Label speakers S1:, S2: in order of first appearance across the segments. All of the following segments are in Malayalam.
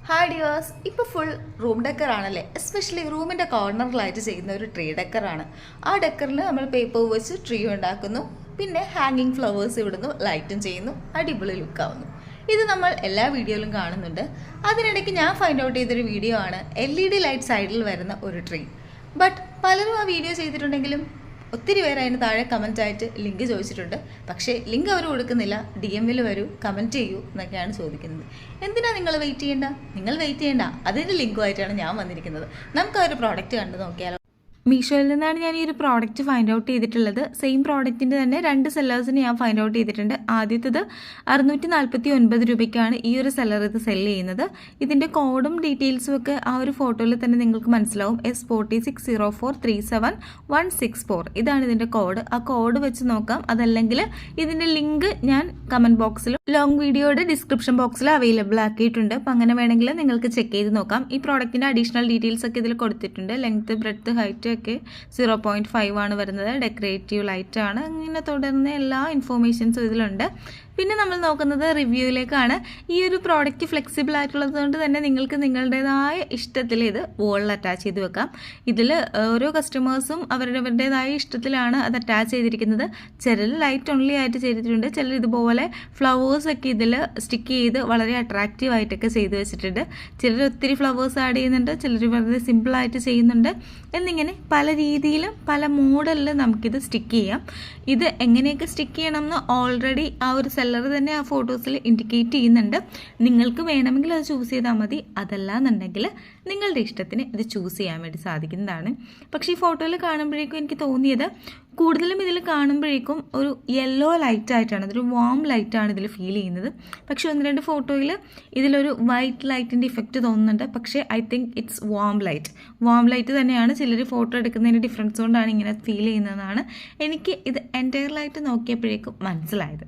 S1: ഹായ് ഡിയേഴ്സ്, ഇപ്പോൾ ഫുൾ റൂം ഡെക്കർ ആണല്ലേ. എസ്പെഷ്യലി റൂമിൻ്റെ കോർണറിലായിട്ട് ചെയ്യുന്ന ഒരു ട്രീ ഡെക്കറാണ്. ആ ഡെക്കറിൽ നമ്മൾ പേപ്പർ വെച്ച് ട്രീ ഉണ്ടാക്കുന്നു, പിന്നെ ഹാങ്ങിങ് ഫ്ലവേഴ്സ് ഇടുന്നു, ലൈറ്റും ചെയ്യുന്നു, അടിപൊളി ലുക്കാവുന്നു. ഇത് നമ്മൾ എല്ലാ വീഡിയോയിലും കാണുന്നുണ്ട്. അതിനിടയ്ക്ക് ഞാൻ ഫൈൻഡ് ഔട്ട് ചെയ്തൊരു വീഡിയോ ആണ് LED ലൈറ്റ് സൈഡിൽ വരുന്ന ഒരു ട്രീ. ബട്ട് പലരും ആ വീഡിയോ ചെയ്തിട്ടുണ്ടെങ്കിലും ഒത്തിരി പേര് അതിന് താഴെ കമൻറ്റായിട്ട് ലിങ്ക് ചോദിച്ചിട്ടുണ്ട്. പക്ഷേ ലിങ്ക് അവർ കൊടുക്കുന്നില്ല. DM-ൽ വരൂ, കമൻറ്റ് ചെയ്യൂ എന്നൊക്കെയാണ് ചോദിക്കുന്നത്. എന്തിനാണ് നിങ്ങൾ വെയിറ്റ് ചെയ്യേണ്ട? നിങ്ങൾ വെയിറ്റ് ചെയ്യേണ്ട, അതിൻ്റെ ലിങ്കുമായിട്ടാണ് ഞാൻ വന്നിരിക്കുന്നത്. നമുക്ക് ആ ഒരു പ്രോഡക്റ്റ് കണ്ടു നോക്കിയാലോ.
S2: മീഷോയിൽ നിന്നാണ് ഞാൻ ഈ ഒരു പ്രോഡക്റ്റ് ഫൈൻഡ് ഔട്ട് ചെയ്തിട്ടുള്ളത്. സെയിം പ്രോഡക്റ്റിൻ്റെ തന്നെ 2 സെല്ലേഴ്സിന് ഞാൻ ഫൈൻഡ് ഔട്ട് ചെയ്തിട്ടുണ്ട്. ആദ്യത്തേത് 649 രൂപയ്ക്കാണ് ഈ ഒരു സെല്ലർ ഇത് സെല്ല് ചെയ്യുന്നത്. ഇതിൻ്റെ കോഡും ഡീറ്റെയിൽസും ഒക്കെ ആ ഒരു ഫോട്ടോയിൽ തന്നെ നിങ്ങൾക്ക് മനസ്സിലാവും. S4604376164 ഇതാണ് ഇതിൻ്റെ കോഡ്. ആ കോഡ് വെച്ച് നോക്കാം. അതല്ലെങ്കിൽ ഇതിൻ്റെ ലിങ്ക് ഞാൻ കമൻറ്റ് ബോക്സിലും ലോങ് വീഡിയോയുടെ ഡിസ്ക്രിപ്ഷൻ ബോക്സിൽ അവൈലബിൾ ആക്കിയിട്ടുണ്ട്. അപ്പം അങ്ങനെ വേണമെങ്കിൽ നിങ്ങൾക്ക് ചെക്ക് ചെയ്ത് നോക്കാം. ഈ പ്രോഡക്റ്റിൻ്റെ അഡീഷണൽ ഡീറ്റെയിൽസ് ഒക്കെ ഇതിൽ കൊടുത്തിട്ടുണ്ട്. ലെങ്ത്, ബ്രെഡ്ത്ത്, ഹൈറ്റ് ഒക്കെ 0.5 ആണ് വരുന്നത്. ഡെക്കറേറ്റീവ് ലൈറ്റ് ആണ്. ഇങ്ങനെ തുടർന്ന് എല്ലാ ഇൻഫോർമേഷൻസും ഇതിലുണ്ട്. പിന്നെ നമ്മൾ നോക്കുന്നത് റിവ്യൂയിലേക്കാണ്. ഈ ഒരു പ്രോഡക്റ്റ് ഫ്ലെക്സിബിൾ ആയിട്ടുള്ളത് കൊണ്ട് തന്നെ നിങ്ങൾക്ക് നിങ്ങളുടേതായ ഇഷ്ടത്തിൽ ഇത് വോളിൽ അറ്റാച്ച് ചെയ്ത് വെക്കാം. ഇതിൽ ഓരോ കസ്റ്റമേഴ്സും അവരുടേതായ ഇഷ്ടത്തിലാണ് അത് അറ്റാച്ച് ചെയ്തിരിക്കുന്നത്. ചിലർ ലൈറ്റ് ഓൺലി ആയിട്ട് ചെയ്തിട്ടുണ്ട്. ചിലർ ഇതുപോലെ ഫ്ലവേഴ്സൊക്കെ ഇതിൽ സ്റ്റിക്ക് ചെയ്ത് വളരെ അട്രാക്റ്റീവ് ആയിട്ടൊക്കെ ചെയ്ത് വെച്ചിട്ടുണ്ട്. ചിലർ ഒത്തിരി ഫ്ലവേഴ്സ് ആഡ് ചെയ്യുന്നുണ്ട്, ചിലർ വളരെ സിമ്പിളായിട്ട് ചെയ്യുന്നുണ്ട്. എന്നിങ്ങനെ പല രീതിയിലും പല മോഡലിൽ നമുക്കിത് സ്റ്റിക്ക് ചെയ്യാം. ഇത് എങ്ങനെയൊക്കെ സ്റ്റിക്ക് ചെയ്യണം എന്ന് ഓൾറെഡി ആ ഒരു സെല്ലർ തന്നെ ആ ഫോട്ടോസിൽ ഇൻഡിക്കേറ്റ് ചെയ്യുന്നുണ്ട്. നിങ്ങൾക്ക് വേണമെങ്കിൽ അത് ചൂസ് ചെയ്താൽ മതി. അതല്ലാന്നുണ്ടെങ്കിൽ നിങ്ങളുടെ ഇഷ്ടത്തിന് ഇത് ചൂസ് ചെയ്യാൻ വേണ്ടി സാധിക്കുന്നതാണ്. പക്ഷേ ഈ ഫോട്ടോയിൽ കാണുമ്പോഴേക്കും എനിക്ക് തോന്നിയത് കൂടുതലും ഇതിൽ കാണുമ്പോഴേക്കും ഒരു യെല്ലോ ലൈറ്റ് ആയിട്ടാണ്, അതൊരു വാം ലൈറ്റാണ് ഇതിൽ ഫീൽ ചെയ്യുന്നത്. പക്ഷേ 1-2 ഫോട്ടോയിൽ ഇതിലൊരു വൈറ്റ് ലൈറ്റിൻ്റെ ഇഫക്റ്റ് തോന്നുന്നുണ്ട്. പക്ഷേ I think it's warm light തന്നെയാണ്. ചിലർ ഫോട്ടോ എടുക്കുന്നതിൻ്റെ ഡിഫറൻസ് കൊണ്ടാണ് ഇങ്ങനെ ഫീൽ ചെയ്യുന്നതെന്നാണ് എനിക്ക് ഇത് എൻറ്റയർലായിട്ട് നോക്കിയപ്പോഴേക്കും മനസ്സിലായത്.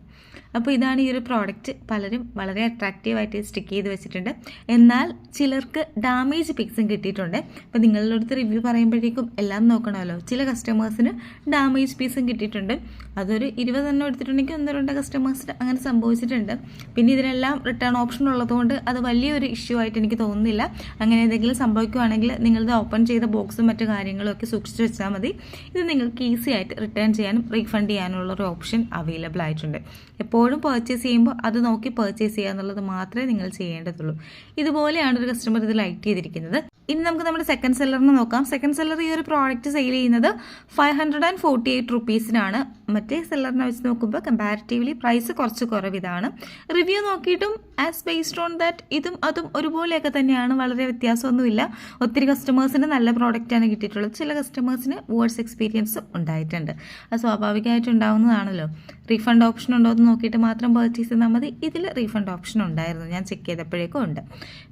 S2: അപ്പോൾ ഇതാണ് ഈ ഒരു പ്രോഡക്റ്റ്. പലരും വളരെ അട്രാക്റ്റീവായിട്ട് സ്റ്റിക്ക് ചെയ്ത് വെച്ചിട്ടുണ്ട്. എന്നാൽ ചിലർക്ക് ഡാമേജ് പിക്സും കിട്ടിയിട്ടുണ്ട്. അപ്പോൾ നിങ്ങളുടെ അടുത്ത് റിവ്യൂ പറയുമ്പോഴേക്കും എല്ലാം നോക്കണമല്ലോ. ചില കസ്റ്റമേഴ്സിന് ഡാമേജ് പീസും കിട്ടിയിട്ടുണ്ട്. അതൊരു 20 എണ്ണം എടുത്തിട്ടുണ്ടെങ്കിൽ 1-2 കസ്റ്റമേഴ്സിന് അങ്ങനെ സംഭവിച്ചിട്ടുണ്ട്. പിന്നെ ഇതിനെല്ലാം റിട്ടേൺ ഓപ്ഷൻ ഉള്ളതുകൊണ്ട് അത് വലിയൊരു ഇഷ്യൂ ആയിട്ട് എനിക്ക് തോന്നുന്നില്ല. അങ്ങനെ എന്തെങ്കിലും സംഭവിക്കുകയാണെങ്കിൽ നിങ്ങളുടെ ഓപ്പൺ ചെയ്ത ബോക്സും മറ്റു കാര്യങ്ങളും ഒക്കെ സൂക്ഷിച്ച് വെച്ചാൽ മതി. ഇത് നിങ്ങൾക്ക് ഈസി ആയിട്ട് റിട്ടേൺ ചെയ്യാനും റീഫണ്ട് ചെയ്യാനുള്ള ഒരു ഓപ്ഷൻ അവൈലബിൾ ആയിട്ടുണ്ട്. എപ്പോഴും പർച്ചേസ് ചെയ്യുമ്പോൾ അത് നോക്കി പർച്ചേസ് ചെയ്യുക എന്നുള്ളത് മാത്രമേ നിങ്ങൾ ചെയ്യേണ്ടതുള്ളൂ. ഇതുപോലെയാണ് ഒരു കസ്റ്റമർ ഇത് ലൈക്ക് ചെയ്തിരിക്കുന്നത്. ഇനി നമുക്ക് നമ്മുടെ സെക്കൻഡ് സെല്ലറിന് നോക്കാം. സെക്കൻഡ് സെല്ലർ ഈ ഒരു പ്രോഡക്റ്റ് സെയിൽ ചെയ്യുന്നത് 548 റുപ്പീസിനാണ്. മറ്റേ സെല്ലറിനെ വെച്ച് നോക്കുമ്പോൾ കമ്പാരിറ്റീവ്ലി പ്രൈസ് കുറച്ച് കുറവിതാണ്. റിവ്യൂ നോക്കിയിട്ടും ആസ് ബേസ്ഡ് ഓൺ ദാറ്റ് ഇതും അതും ഒരുപോലെയൊക്കെ തന്നെയാണ്. വളരെ വ്യത്യാസമൊന്നുമില്ല. ഒത്തിരി കസ്റ്റമേഴ്സിന് നല്ല പ്രോഡക്റ്റാണ് കിട്ടിയിട്ടുള്ളത്. ചില കസ്റ്റമേഴ്സിന് വേഴ്സ് എക്സ്പീരിയൻസും ഉണ്ടായിട്ടുണ്ട്. അത് സ്വാഭാവികമായിട്ട് ഉണ്ടാവുന്നതാണല്ലോ. റീഫണ്ട് ഓപ്ഷൻ ഉണ്ടോ എന്ന് നോക്കിയിട്ട് മാത്രം പർച്ചേസ് ചെയ്താൽ മതി. ഇതിൽ റീഫണ്ട് ഓപ്ഷൻ ഉണ്ടായിരുന്നു, ഞാൻ ചെക്ക് ചെയ്തപ്പോഴേക്കും ഉണ്ട്.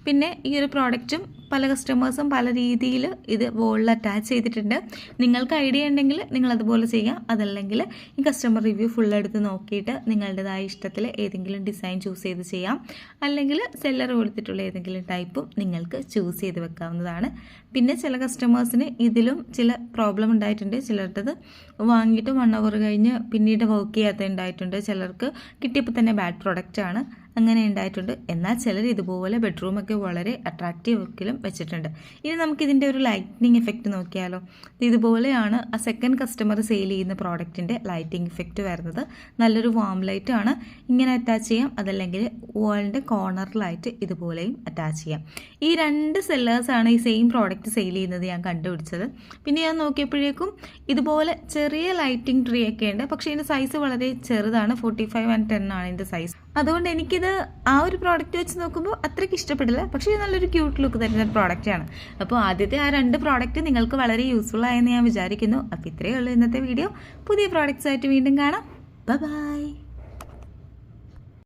S2: പിന്നെ ഈ ഒരു പ്രോഡക്റ്റും പല കസ്റ്റമേഴ്സും പല രീതിയിൽ ഇത് വോളിൽ അറ്റാച്ച് ചെയ്തിട്ടുണ്ട്. നിങ്ങൾക്ക് ഐഡിയ ഉണ്ടെങ്കിൽ നിങ്ങൾ അതുപോലെ ചെയ്യാം. അതല്ലെങ്കിൽ ഈ കസ്റ്റമർ റിവ്യൂ ഫുൾ എടുത്ത് നോക്കിയിട്ട് നിങ്ങളുടേതായ ഇഷ്ടത്തിൽ ഏതെങ്കിലും ഡിസൈൻ ചൂസ് ചെയ്ത് ചെയ്യാം. അല്ലെങ്കിൽ സെല്ലർ കൊടുത്തിട്ടുള്ള ഏതെങ്കിലും ടൈപ്പും നിങ്ങൾക്ക് ചൂസ് ചെയ്ത് വെക്കാവുന്നതാണ്. പിന്നെ ചില കസ്റ്റമേഴ്സിന് ഇതിലും ചില പ്രോബ്ലം ഉണ്ടായിട്ടുണ്ട്. ചിലർക്കത് വാങ്ങിയിട്ട് 1 അവർ കഴിഞ്ഞ് പിന്നീട് വർക്ക് ചെയ്യാത്ത ഉണ്ടായിട്ടുണ്ട്. ചിലർക്ക് കിട്ടിയപ്പോൾ തന്നെ ബാഡ് പ്രൊഡക്റ്റാണ്, അങ്ങനെ ഉണ്ടായിട്ടുണ്ട്. എന്നാൽ ചിലർ ഇതുപോലെ ബെഡ്റൂമൊക്കെ വളരെ അട്രാക്റ്റീവ് വർക്കിലും വെച്ചിട്ടുണ്ട്. ഇനി നമുക്കിതിൻ്റെ ഒരു ലൈറ്റിനിങ് എഫക്റ്റ് നോക്കിയാലോ. ഇതുപോലെയാണ് ആ സെക്കൻഡ് കസ്റ്റമർ സെയിൽ ചെയ്യുന്ന പ്രോഡക്റ്റിൻ്റെ ലൈറ്റിംഗ് ഇഫക്റ്റ് വരുന്നത്. നല്ലൊരു വാം ലൈറ്റ് ആണ്. ഇങ്ങനെ അറ്റാച്ച് ചെയ്യാം. അതല്ലെങ്കിൽ വാളിൻ്റെ കോർണറിലായിട്ട് ഇതുപോലെയും അറ്റാച്ച് ചെയ്യാം. ഈ 2 സെല്ലേഴ്സാണ് ഈ സെയിം പ്രോഡക്റ്റ് സെയിൽ ചെയ്യുന്നത് ഞാൻ കണ്ടുപിടിച്ചത്. പിന്നെ ഞാൻ നോക്കിയപ്പോഴേക്കും ഇതുപോലെ ചെറിയ ലൈറ്റിംഗ് ട്രീ ഒക്കെ ഉണ്ട്. പക്ഷേ ഇതിൻ്റെ സൈസ് വളരെ ചെറുതാണ്. 45 and 10 ആണ് ഇതിൻ്റെ സൈസ്. അതുകൊണ്ട് എനിക്കിത് ആ ഒരു പ്രോഡക്റ്റ് വെച്ച് നോക്കുമ്പോൾ അത്രയ്ക്ക് ഇഷ്ടപ്പെടില്ല. പക്ഷേ നല്ലൊരു ക്യൂട്ട് ലുക്ക് തരുന്ന ഒരു പ്രോഡക്റ്റാണ്. അപ്പോൾ ആദ്യത്തെ ആ 2 പ്രോഡക്റ്റ് നിങ്ങൾക്ക് വളരെ യൂസ്ഫുൾ ആയെന്ന് ഞാൻ വിചാരിക്കുന്നു. അപ്പോൾ ഇത്രയേ ഉള്ളൂ ഇന്നത്തെ വീഡിയോ. പുതിയ പ്രോഡക്റ്റ്സ് ആയിട്ട് വീണ്ടും കാണാം. ബൈ.